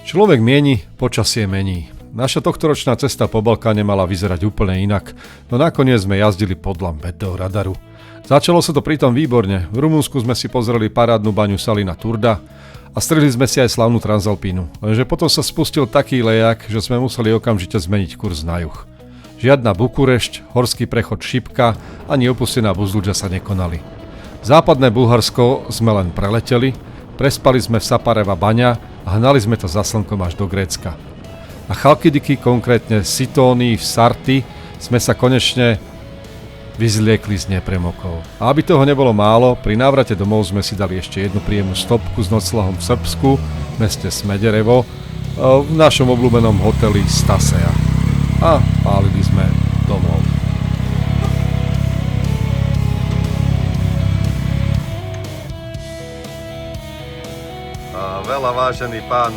Človek mieni, počasie mení. Naša tohtoročná cesta po Balkáne mala vyzerať úplne inak, no nakoniec sme jazdili podľa mätého radaru. Začalo sa to pritom výborne. V Rumunsku sme si pozreli parádnu baňu Salina Turda a strihli sme si aj slavnú Transalpínu. Lenže potom sa spustil taký lejak, že sme museli okamžite zmeniť kurz na juh. Žiadna Bukurešť, horský prechod Šipka ani opustená Buzluđa sa nekonali. Západné Bulharsko sme len preleteli, prespali sme v Sapareva baňa a hnali sme to za slnkom až do Grécka. Na Chalkidiky, konkrétne Sitónii v Sarti, sme sa konečne vyzliekli z nepremokov. A aby toho nebolo málo, pri návrate domov sme si dali ešte jednu príjemnú stopku s noclahom v Srbsku, v meste Smederevo, v našom obľúbenom hoteli Stasea. A pálili sme domov. A veľa vážený pán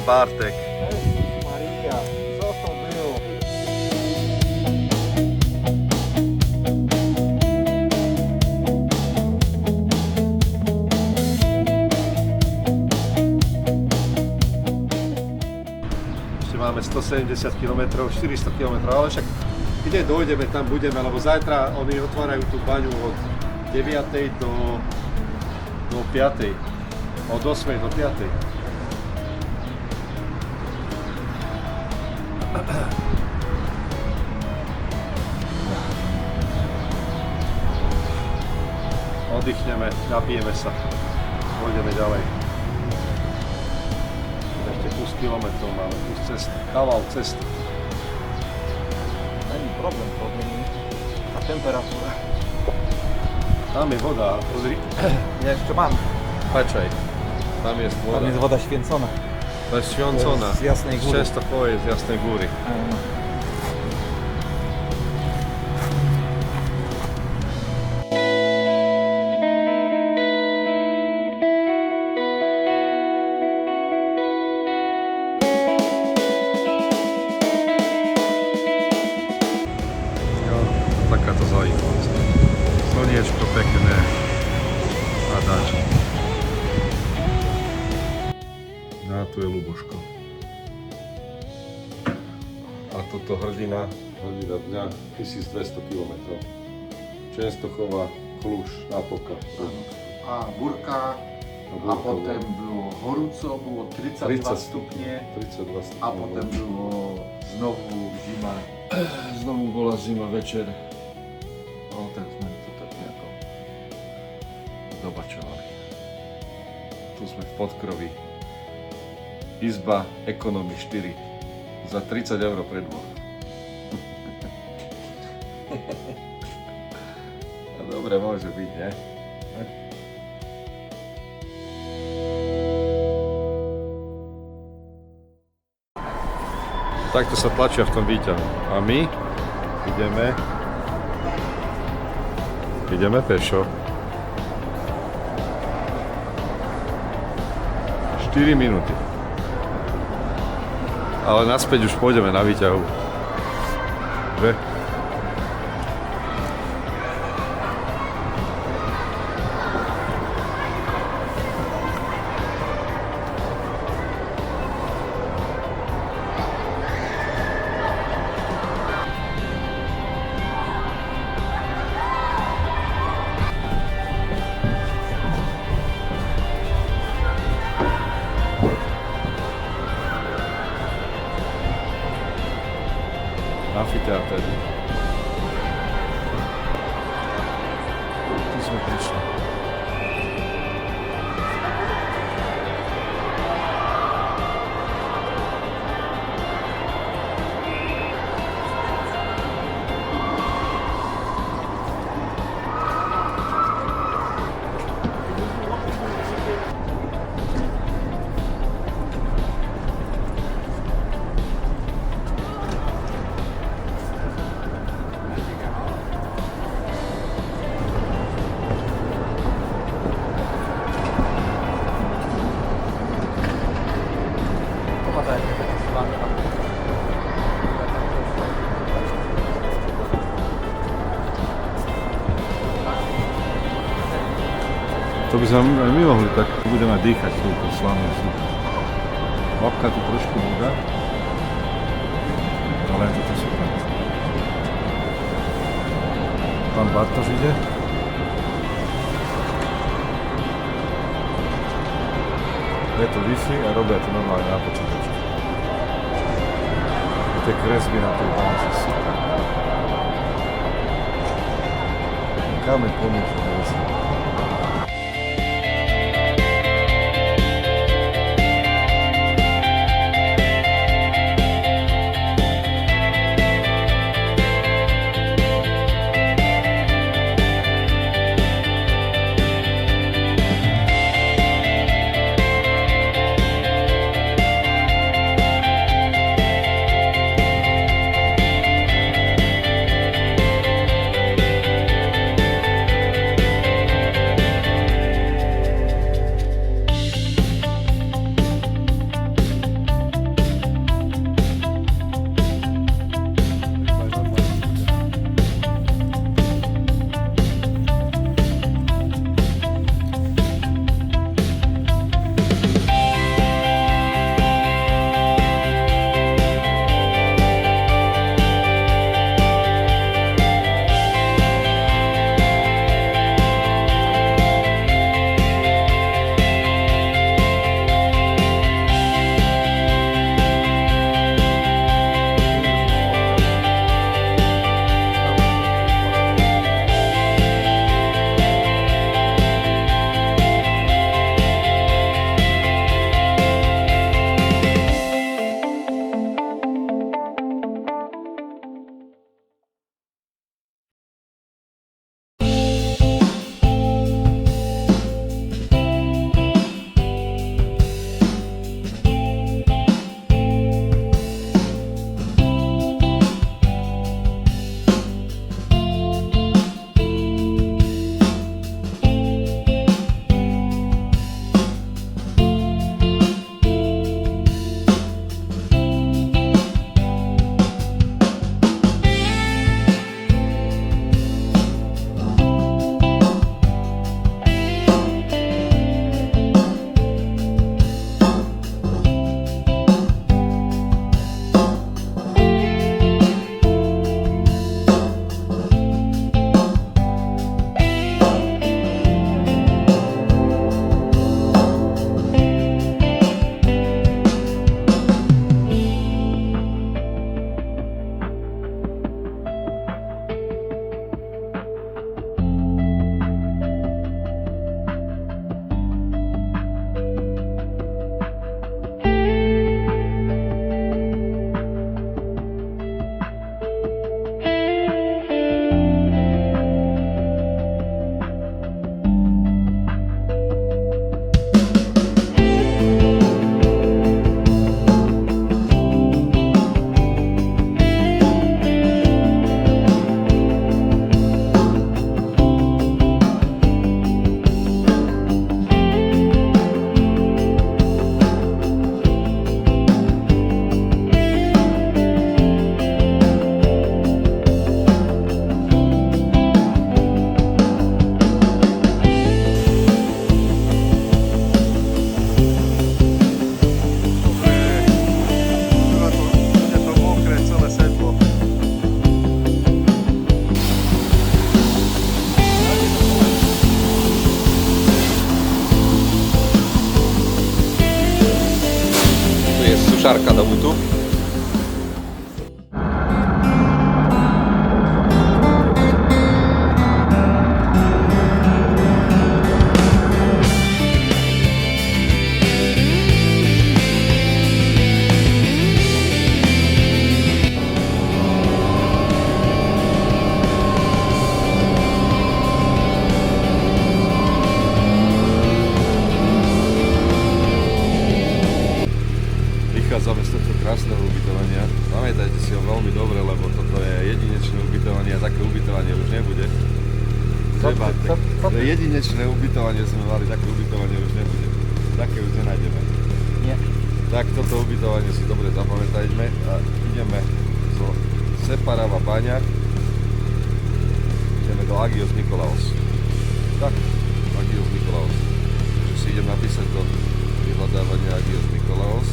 Bartek. Maria, co to bylo? Ešte máme 170 km, 400 km, ale však kde dojdeme, tam budeme, lebo zajtra oni otvárajú tú baňu od 9. do 5. Od 8. do 5. Oddychneme, napijeme sa, pôjdeme ďalej. Ešte kus kilometrov máme, kus cesty, kaval cesty. Není problém, tá temperatúra. Tam je voda, pozri. Ja ešte mám. Patrzaj, tam jest woda. Tam jest woda święcona. To jest święcona. Z Jasnej Góry. Częstochowa jest z Jasnej Góry. No, taka to zaujímavosť. Slniečko pekné a dáčko. A tu je Luboško. A toto hrdina dňa 1200 km. Częstochowa, Kluž, Napoka. A Burka, a potem było horúco, było 32 stupnie, 32 stupňov. a potem było znowu zima. Znovu bola zima večer. No tak sme to tak nejako Dobačovali. Tu sme v Podkroví. Izba Economy 4 za 30 € pre dvoch. No dobre, môže byť, ne? Takto sa tlačia v tom výťahu. A my ideme pešo. 4 minúty. Ale naspäť už pôjdeme na výťahu. Že? Amfiteáter. Tu sme prišli. To by sme aj my mohli, tak budeme dýchať túto slanú vzduch. Babka tu trošku voda, ale je to super. Pán Bartoš ide. Je to Wi-Fi a robia to normálne na počítači. Tie kresby na tej báze, super. Kameň pomôže, neviem. suszarka do butów. Vychádzame z tohto krásneho ubytovania. Pamätajte si ho veľmi dobre, lebo toto je jedinečné ubytovanie a také ubytovanie už nebude. To je jedinečné ubytovanie, sme mali, také ubytovanie už nebude. Také už nenájdeme. Nie. Tak toto ubytovanie si dobre zapamätajme a ideme zo Separava Baňa. Ideme do Agios Nikolaos. Tak, Agios Nikolaos. Takže si idem napísať do vyhľadávania Agios Nikolaos.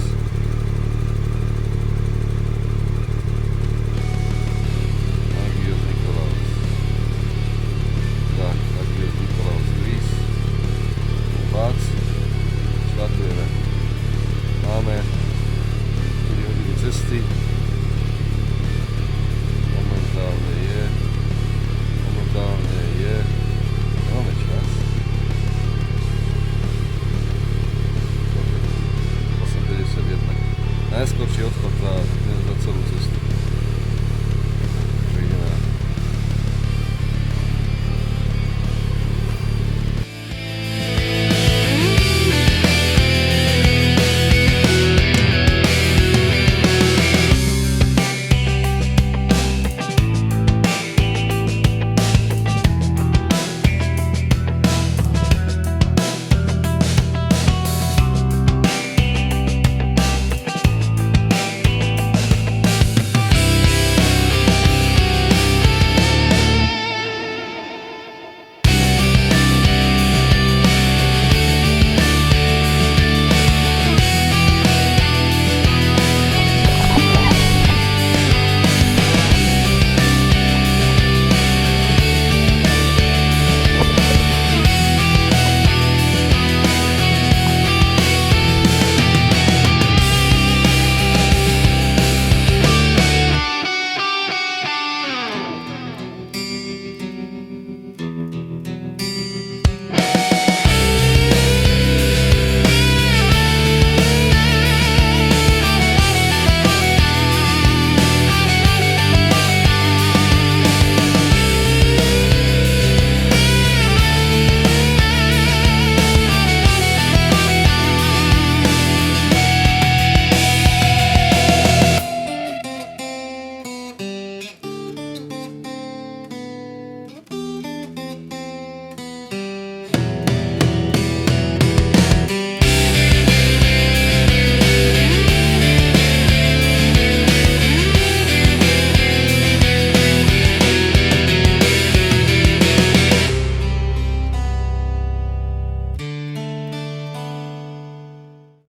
Najskorší odchod za celú cestu.